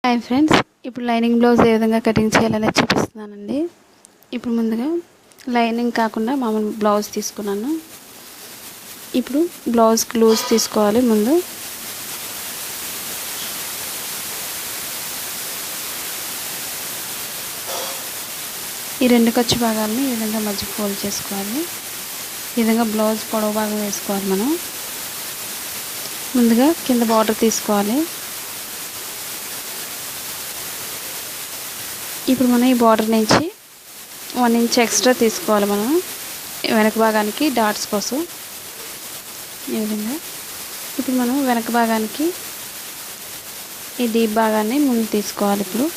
Hi friends, ఇప్పుడు lining blouse ఏ విధంగా cutting చేయాలని చూపిస్తున్నానండి. ఇప్పుడు ముందుగా లైనింగ్ కాకుండా మామూలు బ్లౌజ్ తీసుకున్నాను. ఇప్పుడు బ్లౌజ్కి లూజ్ తీసుకోవాలి. ముందు ఈ రెండు ఖర్చు భాగాలని ఈ విధంగా మధ్య ఫోల్డ్ చేసుకోవాలి. ఈ విధంగా బ్లౌజ్ పొడవు భాగం వేసుకోవాలి. మనం ముందుగా కింద బార్డర్ తీసుకోవాలి. ఇప్పుడు మనం ఈ బార్డర్ నుంచి 1 ఇంచ్ ఎక్స్ట్రా తీసుకోవాలి. మనం వెనక భాగానికి డాట్స్ కోసం ఈ విధంగా. ఇప్పుడు మనం వెనక భాగానికి ఈ డీప్ భాగాన్ని ముందు తీసుకోవాలి. ఇప్పుడు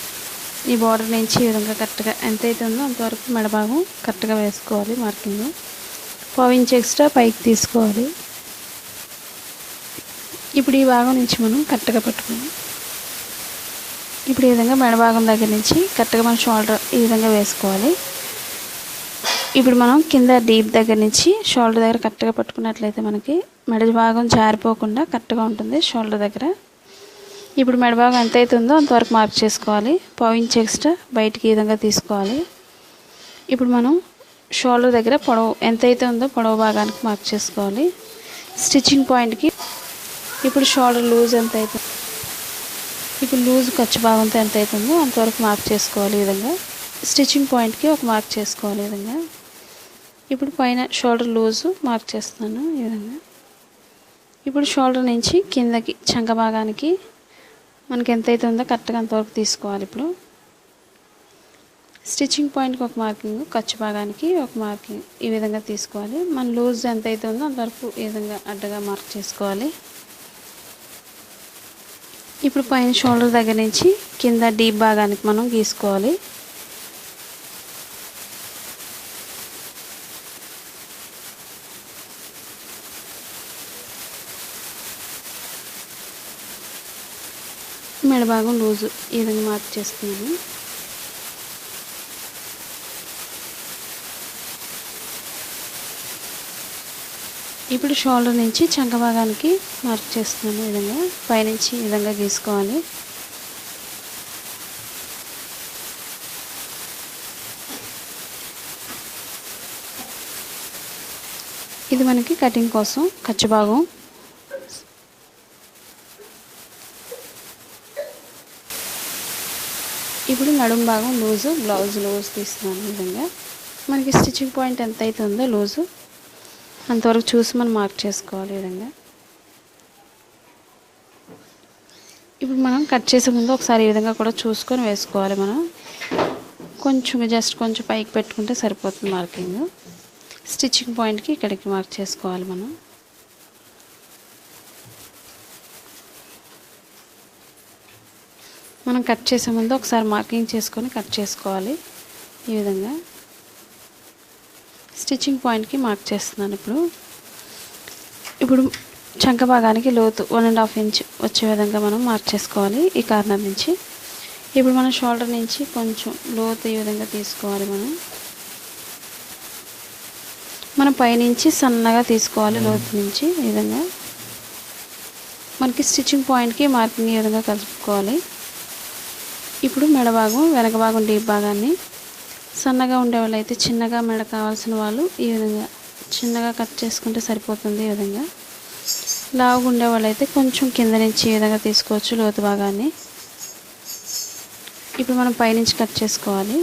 ఈ బార్డర్ నుంచి ఈ విధంగా కరెక్ట్గా ఎంతైతే ఉందో అంతవరకు మెడ భాగం కరెక్ట్గా వేసుకోవాలి. మార్కింగ్ 1 ఇంచ్ ఎక్స్ట్రా పైకి తీసుకోవాలి. ఇప్పుడు ఈ భాగం నుంచి మనం కరెక్ట్గా పట్టుకోవాలి. ఇప్పుడు ఈ విధంగా మెడ భాగం దగ్గర నుంచి కరెక్ట్గా మనం షోల్డర్ ఈ విధంగా వేసుకోవాలి. ఇప్పుడు మనం కింద డీప్ దగ్గర నుంచి షోల్డర్ దగ్గర కరెక్ట్గా పట్టుకున్నట్లయితే మనకి మెడ భాగం జారిపోకుండా కరెక్ట్గా ఉంటుంది షోల్డర్ దగ్గర. ఇప్పుడు మెడ భాగం ఎంత అవుతుందో అంతవరకు మార్క్ చేసుకోవాలి. 1 ఇంచ్ ఎక్స్ట్రా బయటికి ఈ విధంగా తీసుకోవాలి. ఇప్పుడు మనం షోల్డర్ దగ్గర పొడవు ఎంత అయితే ఉందో పొడవు భాగానికి మార్క్ చేసుకోవాలి. స్టిచ్చింగ్ పాయింట్కి ఇప్పుడు షోల్డర్ లూజ్ ఎంత అవుతుంది, ఇప్పుడు లూజ్ ఖర్చు భాగంతో ఎంత అవుతుందో అంతవరకు మార్క్ చేసుకోవాలి. ఈ విధంగా స్టిచ్చింగ్ పాయింట్కి ఒక మార్క్ చేసుకోవాలి. ఈ విధంగా ఇప్పుడు పైన షోల్డర్ లూజు మార్క్ చేస్తున్నాను. ఈ విధంగా ఇప్పుడు షోల్డర్ నుంచి కిందకి చంక భాగానికి మనకి ఎంత అవుతుందో కరెక్ట్గా అంతవరకు తీసుకోవాలి. ఇప్పుడు స్టిచ్చింగ్ పాయింట్కి ఒక మార్కింగ్, ఖర్చు భాగానికి ఒక మార్కింగ్ ఈ విధంగా తీసుకోవాలి. మన లూజ్ ఎంత అవుతుందో అంతవరకు ఈ విధంగా అడ్డగా మార్క్ చేసుకోవాలి. ఇప్పుడు పైన షోల్డర్ దగ్గర నుంచి కింద డీప్ భాగానికి మనం గీసుకోవాలి. మెడ భాగం లూజు ఈ విధంగా మార్క్ చేస్తున్నాను. ఇప్పుడు షోల్డర్ నుంచి చంక భాగానికి మార్క్ చేస్తున్నాను. ఈ విధంగా పైనుంచి ఈ విధంగా గీసుకోవాలి. ఇది మనకి కటింగ్ కోసం ఖర్చు భాగం. ఇప్పుడు నడుము భాగం లూజు, బ్లౌజ్ లూజ్ తీస్తున్నాను. ఈ విధంగా మనకి స్టిచ్చింగ్ పాయింట్ ఎంత అయితే ఉందో లూజు అంతవరకు చూసి మనం మార్క్ చేసుకోవాలి. ఈ విధంగా ఇప్పుడు మనం కట్ చేసే ముందు ఒకసారి ఈ విధంగా కూడా చూసుకొని వేసుకోవాలి. మనం జస్ట్ కొంచెం పైకి పెట్టుకుంటే సరిపోతుంది మార్కింగ్. స్టిచ్చింగ్ పాయింట్కి ఇక్కడికి మార్క్ చేసుకోవాలి. మనం కట్ చేసే ముందు ఒకసారి మార్కింగ్ చేసుకొని కట్ చేసుకోవాలి. ఈ విధంగా స్టిచ్చింగ్ పాయింట్కి మార్క్ చేస్తున్నాను. ఇప్పుడు చంక భాగానికి లోతు 1.5 ఇంచ్ వచ్చే విధంగా మనం మార్క్ చేసుకోవాలి ఈ కార్నర్ నుంచి. ఇప్పుడు మనం షోల్డర్ నుంచి కొంచెం లోతు ఈ విధంగా తీసుకోవాలి. మనం పైనుంచి సన్నగా తీసుకోవాలి. లోతు నుంచి ఈ విధంగా మనకి స్టిచ్చింగ్ పాయింట్కి మార్కింగ్ ఈ విధంగా కలుపుకోవాలి. ఇప్పుడు మెడ భాగం వెనక భాగం డీప్ భాగాన్ని సన్నగా ఉండేవాళ్ళు అయితే చిన్నగా మెడ కావాల్సిన వాళ్ళు ఈ విధంగా చిన్నగా కట్ చేసుకుంటే సరిపోతుంది. ఈ విధంగా లావుగా ఉండేవాళ్ళు అయితే కొంచెం కింద నుంచి ఈ విధంగా తీసుకోవచ్చు లోతు భాగాన్ని. ఇప్పుడు మనం పైనుంచి కట్ చేసుకోవాలి.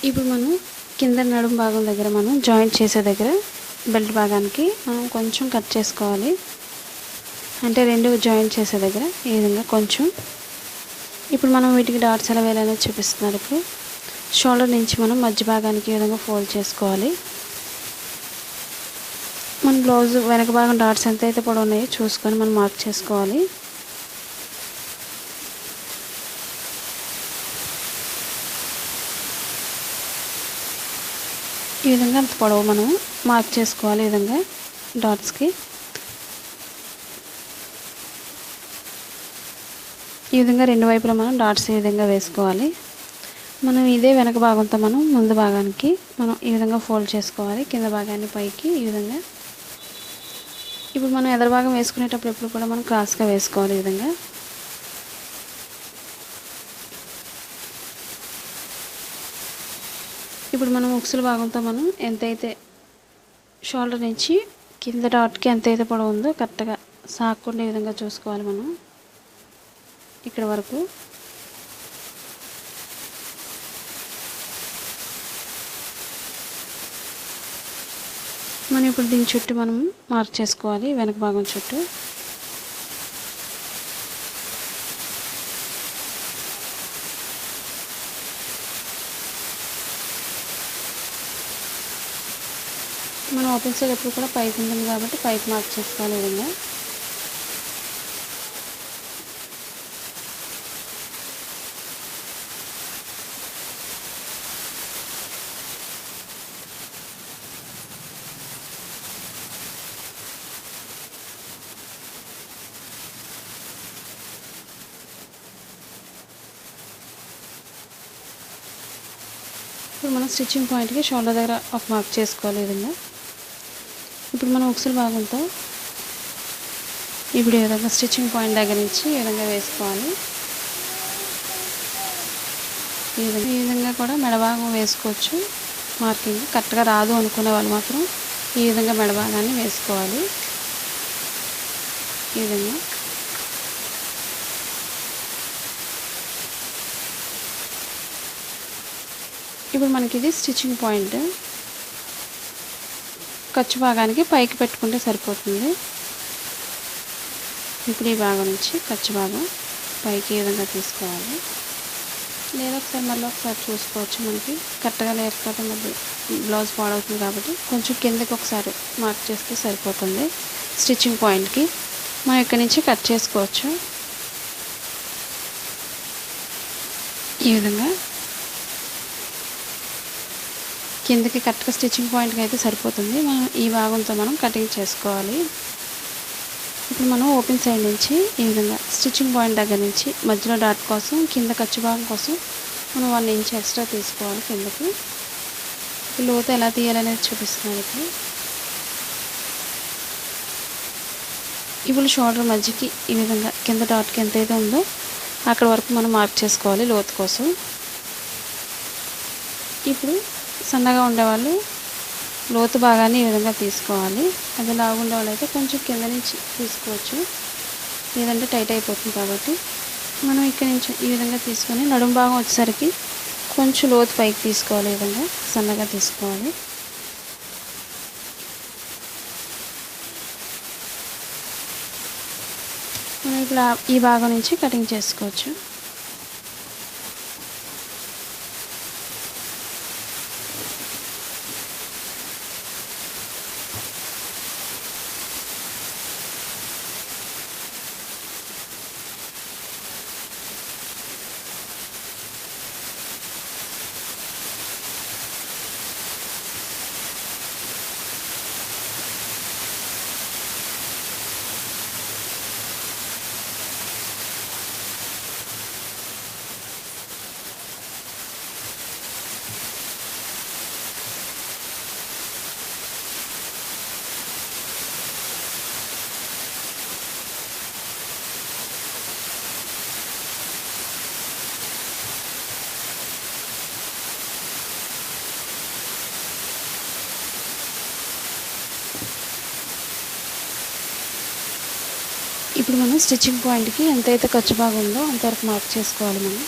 ఇప్పుడు మనం కింద నడుము భాగం దగ్గర మనం జాయింట్ చేసే దగ్గర బెల్ట్ భాగానికి మనం కొంచెం కట్ చేసుకోవాలి. అంటే రెండు జాయింట్ చేసే దగ్గర ఈ విధంగా కొంచెం. ఇప్పుడు మనం వీటికి డాట్స్ ఎలా వేయాలనేది చూపిస్తున్నారు. ఇప్పుడు షోల్డర్ నుంచి మనం మధ్య భాగానికి ఈ విధంగా ఫోల్డ్ చేసుకోవాలి. మన బ్లౌజ్ వెనక భాగం డాట్స్ ఎంత అయితే పొడవు ఉన్నాయో చూసుకొని మనం మార్క్ చేసుకోవాలి. ఈ విధంగా అంత పొడవు మనం మార్క్ చేసుకోవాలి. ఈ విధంగా డాట్స్కి ఈ విధంగా రెండు వైపులా మనం డాట్స్ ఈ విధంగా వేసుకోవాలి. మనం ఇదే వెనక భాగంతో మనం ముందు భాగానికి మనం ఈ విధంగా ఫోల్డ్ చేసుకోవాలి. కింద భాగాన్ని పైకి ఈ విధంగా. ఇప్పుడు మనం ఎదర భాగం వేసుకునేటప్పుడు ఎప్పుడు కూడా మనం క్రాస్గా వేసుకోవాలి. ఈ విధంగా ఇప్పుడు మనం ఉక్సుల భాగంతో మనం ఎంతైతే షోల్డర్ నుంచి కింద డాట్కి ఎంతైతే పొడవు ఉందో కరెక్ట్గా సాగకుండా ఈ విధంగా చూసుకోవాలి. మనం ఇక్కడ వరకు మనం ఇప్పుడు దీని చుట్టూ మనం మార్క్ చేసుకోవాలి. వెనక భాగం చుట్టూ మనం ఓపెన్ సైడ్ ఎప్పుడు కూడా పైకి ఉంటుంది కాబట్టి పైకి మార్క్ చేసుకోవాలి. ఈ విధంగా ఇప్పుడు మనం స్టిచ్చింగ్ పాయింట్కి షోల్డర్ దగ్గర ఒక మార్క్ చేసుకోవాలి. ఈ విధంగా ఇప్పుడు మనం ఉక్సుల భాగంతో ఇప్పుడు ఈ విధంగా స్టిచ్చింగ్ పాయింట్ దగ్గర నుంచి ఈ విధంగా వేసుకోవాలి. ఈ విధంగా కూడా మెడభాగం వేసుకోవచ్చు. మార్కింగ్ కరెక్ట్గా రాదు అనుకునే వాళ్ళు మాత్రం ఈ విధంగా మెడభాగాన్ని వేసుకోవాలి. ఈ విధంగా ఇప్పుడు మనకి ఇది స్టిచ్చింగ్ పాయింట్. ఖర్చు భాగానికి పైకి పెట్టుకుంటే సరిపోతుంది. ఇప్పుడు ఈ భాగం నుంచి ఖర్చు భాగం పైకి ఈ విధంగా తీసుకోవాలి. లేదా ఒకసారి మళ్ళీ ఒకసారి చూసుకోవచ్చు. మనకి కరెక్ట్గా లేకపోతే మళ్ళీ బ్లౌజ్ పాడవుతుంది కాబట్టి కొంచెం కిందకి ఒకసారి మార్క్ చేస్తే సరిపోతుంది. స్టిచ్చింగ్ పాయింట్కి మనం ఇక్కడి నుంచి కట్ చేసుకోవచ్చు. ఈ విధంగా కిందకి కరెక్ట్గా స్టిచ్చింగ్ పాయింట్కి అయితే సరిపోతుంది. మనం ఈ భాగంతో మనం కటింగ్ చేసుకోవాలి. ఇప్పుడు మనం ఓపెన్ సైడ్ నుంచి ఈ విధంగా స్టిచ్చింగ్ పాయింట్ దగ్గర నుంచి మధ్యలో డాట్ కోసం కింద ఖర్చు భాగం కోసం మనం 1 ఇంచ్ ఎక్స్ట్రా తీసుకోవాలి. కిందకి లోతు ఎలా తీయాలనేది చూపిస్తున్నాను. ఇప్పుడు షోల్డర్ మధ్యకి ఈ విధంగా కింద డాట్కి ఎంతైతే ఉందో అక్కడ వరకు మనం మార్క్ చేసుకోవాలి లోతు కోసం. ఇప్పుడు సన్నగా ఉండేవాళ్ళు లోతు భాగాన్ని ఈ విధంగా తీసుకోవాలి. అది లావు ఉండేవాళ్ళు అయితే కొంచెం కింద నుంచి తీసుకోవచ్చు. లేదంటే టైట్ అయిపోతుంది కాబట్టి మనం ఇక్కడ నుంచి ఈ విధంగా తీసుకొని నడుము భాగం వచ్చేసరికి కొంచెం లోతు పైకి తీసుకోవాలి. ఈ విధంగా సన్నగా తీసుకోవాలి. మనం ఇప్పుడు ఈ భాగం నుంచి కటింగ్ చేసుకోవచ్చు. ఇప్పుడు మనం స్టిచ్చింగ్ పాయింట్కి ఎంతైతే ఖర్చు భాగం ఉందో అంతవరకు మార్క్ చేసుకోవాలి. మనం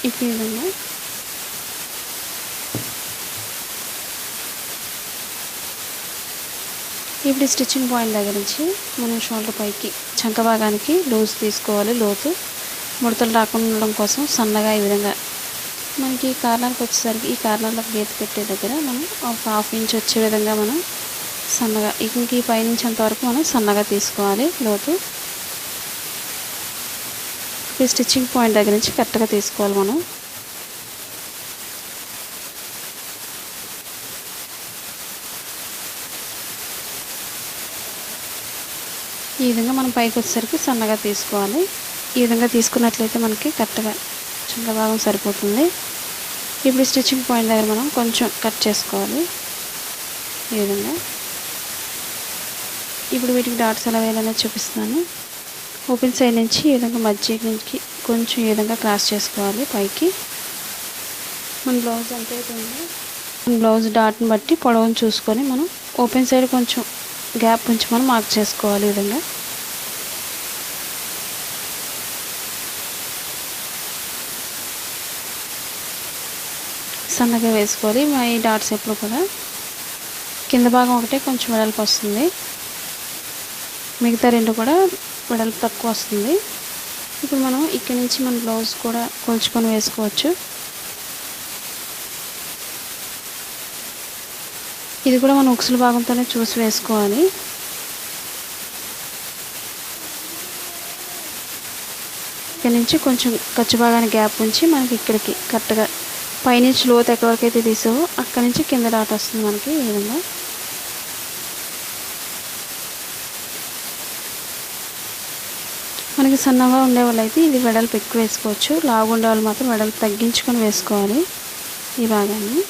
ఈ విధంగా ఇప్పుడు స్టిచ్చింగ్ పాయింట్ దగ్గర నుంచి మనం షోల్డర్ పైకి చంక భాగానికి లూజ్ తీసుకోవాలి. లోతు ముడతలు రాకుండా ఉండడం కోసం సన్నగా ఈ విధంగా మనకి ఈ కార్నర్కి వచ్చేసరికి ఈ కార్నర్లో గీత పెట్టే దగ్గర మనం ఒక 1/2 ఇంచ్ వచ్చే విధంగా మనం సన్నగా ఇంక ఈ పైనుంచి అంతవరకు మనం సన్నగా తీసుకోవాలి లోతు. ఈ స్టిచ్చింగ్ పాయింట్ దగ్గర నుంచి కరెక్ట్గా తీసుకోవాలి మనం. ఈ విధంగా మనం పైకి వచ్చేసరికి సన్నగా తీసుకోవాలి. ఈ విధంగా తీసుకున్నట్లయితే మనకి కరెక్ట్గా కింద భాగం సరిపోతుంది. ఇప్పుడు స్టిచ్చింగ్ పాయింట్ దగ్గర మనం కొంచెం కట్ చేసుకోవాలి ఈ విధంగా. ఇప్పుడు వీటికి డాట్స్ ఎలా వేయాలనేది చూపిస్తున్నాను. ఓపెన్ సైడ్ నుంచి ఈ విధంగా మధ్య నుంచి కొంచెం ఈ విధంగా క్రాస్ చేసుకోవాలి పైకి. మన బ్లౌజ్ ఎంత అవుతుంది మన బ్లౌజ్ డాట్ని బట్టి పొడవును చూసుకొని మనం ఓపెన్ సైడ్ కొంచెం గ్యాప్ ఉంచి మనం మార్క్ చేసుకోవాలి. ఈ విధంగా సన్నగా వేసుకోవాలి. ఈ డాట్స్ ఎప్పుడు కూడా కింద భాగం ఒకటే కొంచెం వెడల్పు వస్తుంది, మిగతా రెండు కూడా వెడల్పు తక్కువ వస్తుంది. ఇప్పుడు మనం ఇక్కడ నుంచి మన బ్లౌజ్ కూడా కొలుచుకొని వేసుకోవచ్చు. ఇది కూడా మనం ఉక్సుల భాగంతోనే చూసి వేసుకోవాలి. ఇక్కడ నుంచి కొంచెం ఖర్చు భాగాన్ని గ్యాప్ ఉంచి మనకి ఇక్కడికి కరెక్ట్గా పైనుంచి లోతు ఎక్కడి వరకు అయితే తీసావో అక్కడి నుంచి కింద డాట్ వస్తుంది మనకి. ఈ విధంగా మనకి సన్నగా ఉండే వాళ్ళు అయితే ఇది వెడల్పు ఎక్కువ వేసుకోవచ్చు, లావు ఉండే వాళ్ళు మాత్రం వెడల్పు తగ్గించుకొని వేసుకోవాలి ఈ భాగాన్ని.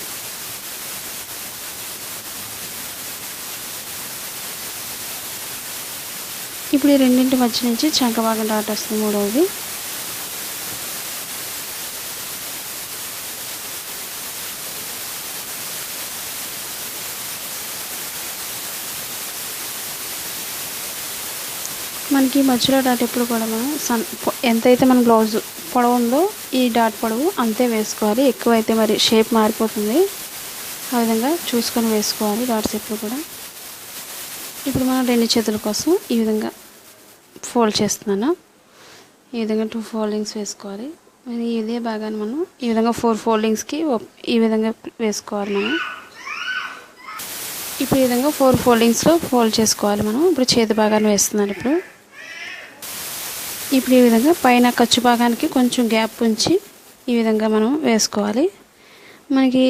ఇప్పుడు ఈ రెండింటి మధ్య నుంచి చంక భాగం డాట్ వస్తుంది మూడవది. మనకి మధ్యలో డాట్ ఎప్పుడు కూడా మనం ఎంతైతే మన బ్లౌజ్ పొడవు ఉందో ఈ డాట్ పొడవు అంతే వేసుకోవాలి. ఎక్కువైతే మరి షేప్ మారిపోతుంది, ఆ విధంగా చూసుకొని వేసుకోవాలి డాట్స్ ఎప్పుడు కూడా. ఇప్పుడు మనం రెండు చేతుల కోసం ఈ విధంగా ఫోల్డ్ చేస్తున్నాను. ఈ విధంగా 2 ఫోల్డింగ్స్ వేసుకోవాలి. మరి ఇదే భాగాన్ని మనం ఈ విధంగా 4 ఫోల్డింగ్స్కి ఈ విధంగా వేసుకోవాలి మనం. ఇప్పుడు ఈ విధంగా 4 ఫోల్డింగ్స్లో ఫోల్డ్ చేసుకోవాలి మనం. ఇప్పుడు చేతి భాగాన్ని వేస్తున్నాను. ఇప్పుడు ఈ విధంగా పైన ఖర్చు భాగానికి కొంచెం గ్యాప్ ఉంచి ఈ విధంగా మనం వేసుకోవాలి. మనకి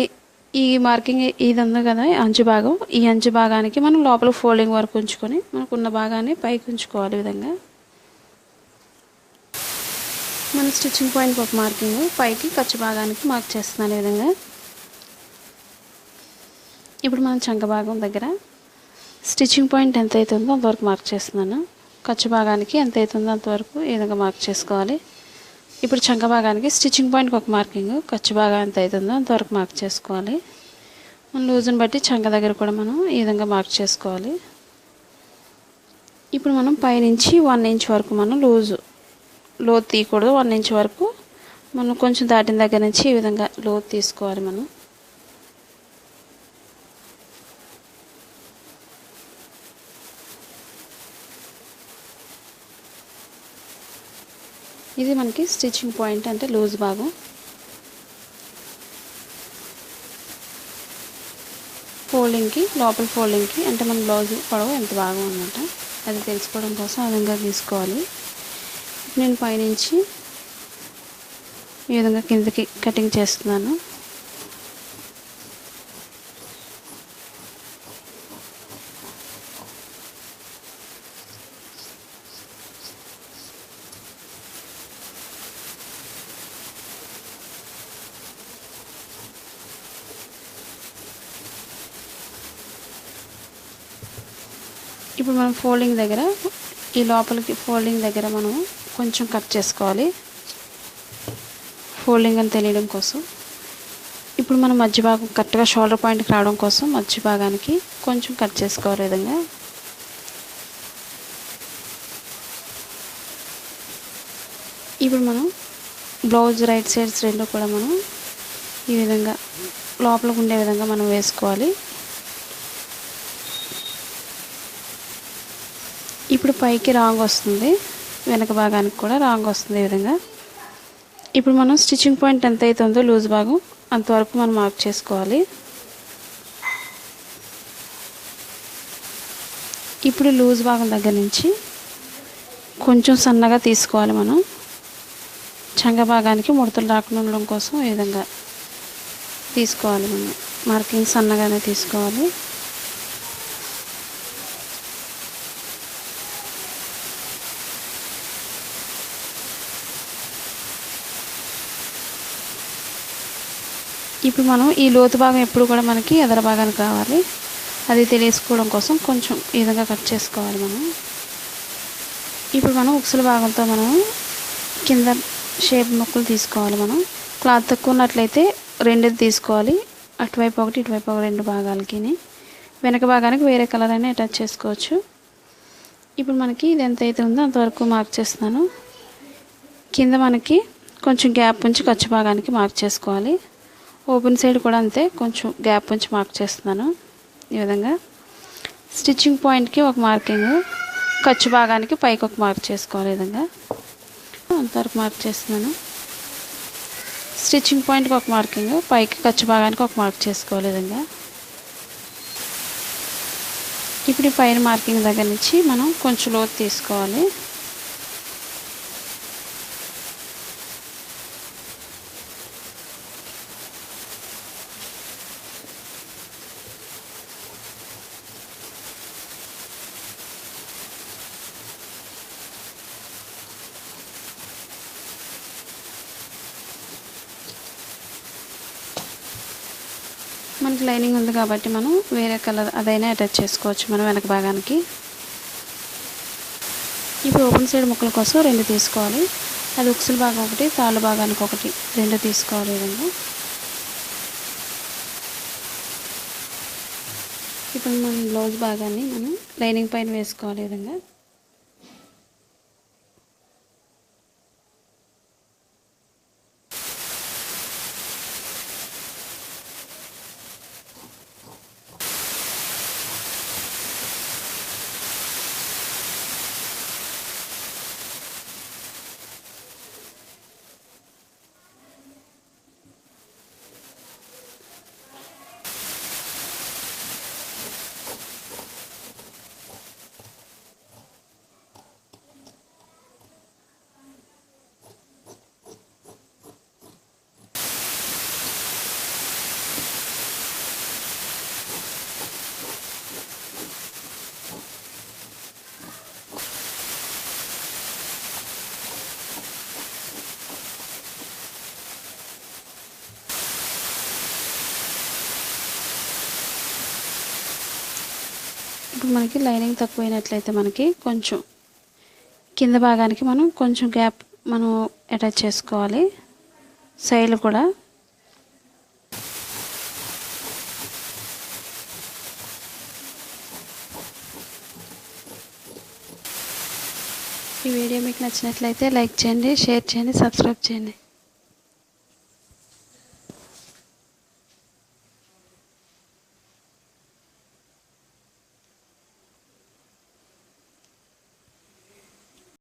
ఈ మార్కింగ్ ఇది ఉంది కదా అంచు భాగం, ఈ అంచు భాగానికి మనం లోపల ఫోల్డింగ్ వరకు ఉంచుకొని మనకున్న భాగాన్ని పైకి ఉంచుకోవాలి. ఈ విధంగా మన స్టిచ్చింగ్ పాయింట్కి ఒక మార్కింగ్, పైకి ఖర్చు భాగానికి మార్క్ చేస్తున్నాను ఈ విధంగా. ఇప్పుడు మనం చంక భాగం దగ్గర స్టిచ్చింగ్ పాయింట్ ఎంత అవుతుందో అంతవరకు మార్క్ చేస్తున్నాను. ఖర్చు భాగానికి ఎంత అవుతుందో అంతవరకు ఈ విధంగా మార్క్ చేసుకోవాలి. ఇప్పుడు చంక భాగానికి స్టిచ్చింగ్ పాయింట్కి ఒక మార్కింగ్, ఖర్చు భాగం ఎంత అవుతుందో అంతవరకు మార్క్ చేసుకోవాలి. మన లూజ్ని బట్టి చంక దగ్గర కూడా మనం ఈ విధంగా మార్క్ చేసుకోవాలి. ఇప్పుడు మనం పైనుంచి 1 ఇంచ్ వరకు మనం లోతు తీయకూడదు. 1 ఇంచ్ వరకు మనం కొంచెం దాటిన దగ్గర నుంచి ఈ విధంగా లోతు తీసుకోవాలి మనం. ఇది మనకి స్టిచ్చింగ్ పాయింట్ అంటే లూజ్ భాగం. ఫోల్డింగ్కి లోపల ఫోల్డింగ్కి అంటే మన బ్లౌజ్ పొడవు ఎంత భాగం అన్నమాట అది తెలుసుకోవడం కోసం ఆ విధంగా తీసుకోవాలి. నేను పైనుంచి ఈ విధంగా కిందకి కటింగ్ చేస్తున్నాను. ఇప్పుడు మనం ఫోల్డింగ్ దగ్గర ఈ లోపలికి ఫోల్డింగ్ దగ్గర మనం కొంచెం కట్ చేసుకోవాలి ఫోల్డింగ్ అని తెలియడం కోసం. ఇప్పుడు మనం మధ్య భాగం కరెక్ట్గా షోల్డర్ పాయింట్కి రావడం కోసం మధ్య భాగానికి కొంచెం కట్ చేసుకోవాలి విధంగా. ఇప్పుడు మనం బ్లౌజ్ రైట్ సైడ్స్ రెండు కూడా మనం ఈ విధంగా లోపలికి ఉండే విధంగా మనం వేసుకోవాలి. ఇప్పుడు పైకి రాంగ్ వస్తుంది, వెనక భాగానికి కూడా రాంగ్ వస్తుంది ఈ విధంగా. ఇప్పుడు మనం స్టిచ్చింగ్ పాయింట్ ఎంత అయితే ఉందో లూజ్ భాగం అంతవరకు మనం మార్క్ చేసుకోవాలి. ఇప్పుడు లూజ్ భాగం దగ్గర నుంచి కొంచెం సన్నగా తీసుకోవాలి. మనం చంగ భాగానికి ముడతలు రాకుండా ఉండడం కోసం ఈ విధంగా తీసుకోవాలి. మనం మార్కింగ్ సన్నగానే తీసుకోవాలి. ఇప్పుడు మనం ఈ లోతు భాగం ఎప్పుడు కూడా మనకి ఎదర భాగానికి కావాలి. అది తెలియసుకోవడం కోసం కొంచెం ఈ విధంగా కట్ చేసుకోవాలి. ఇప్పుడు మనం ఉక్సుల భాగంతో మనం కింద షేప్ ముక్కలు తీసుకోవాలి. మనం క్లాత్ తక్కువ ఉన్నట్లయితే రెండుది తీసుకోవాలి. అటువైపు ఒకటి ఇటువైపు ఒక రెండు భాగాలకి. వెనక భాగానికి వేరే కలర్ అయినా అటాచ్ చేసుకోవచ్చు. ఇప్పుడు మనకి ఇది ఎంత అయితే ఉందో అంతవరకు మార్క్ చేస్తున్నాను. కింద మనకి కొంచెం గ్యాప్ ఉంచి ఖర్చు భాగానికి మార్క్ చేసుకోవాలి. ఓపెన్ సైడ్ కూడా అంతే, కొంచెం గ్యాప్ ఉంచి మార్క్ చేస్తున్నాను. ఈ విధంగా స్టిచ్చింగ్ పాయింట్కి ఒక మార్కింగ్, ఖర్చు భాగానికి పైకి ఒక మార్క్ చేసుకోవాలి. ఈ విధంగా అంతవరకు మార్క్ చేస్తున్నాను. స్టిచ్చింగ్ పాయింట్కి ఒక మార్కింగ్, పైకి ఖర్చు భాగానికి ఒక మార్క్ చేసుకోవాలి. ఈ విధంగా ఇప్పుడు ఈ పైన మార్కింగ్ దగ్గర నుంచి మనం కొంచెం లోతు తీసుకోవాలి. మనకి లైనింగ్ ఉంది కాబట్టి మనం వేరే కలర్ అదైనా అటాచ్ చేసుకోవచ్చు మనం వెనక భాగానికి. ఇప్పుడు ఓపెన్ సైడ్ ముక్కల కోసం రెండు తీసుకోవాలి. అది ఉక్సుల భాగం ఒకటి, తాళ్ళు భాగానికి ఒకటి, రెండు తీసుకోవాలి. ఈ విధంగా ఇప్పుడు మనం బ్లౌజ్ భాగాన్ని మనం లైనింగ్ పైన వేసుకోవాలి. ఈ విధంగా ఇప్పుడు మనకి లైనింగ్ తక్కువైనట్లయితే మనకి కొంచెం కింద భాగానికి మనం కొంచెం గ్యాప్ మనం అటాచ్ చేసుకోవాలి. సైడ్లు కూడా ఈ వీడియో మీకు నచ్చినట్లయితే లైక్ చేయండి, షేర్ చేయండి, సబ్స్క్రైబ్ చేయండి.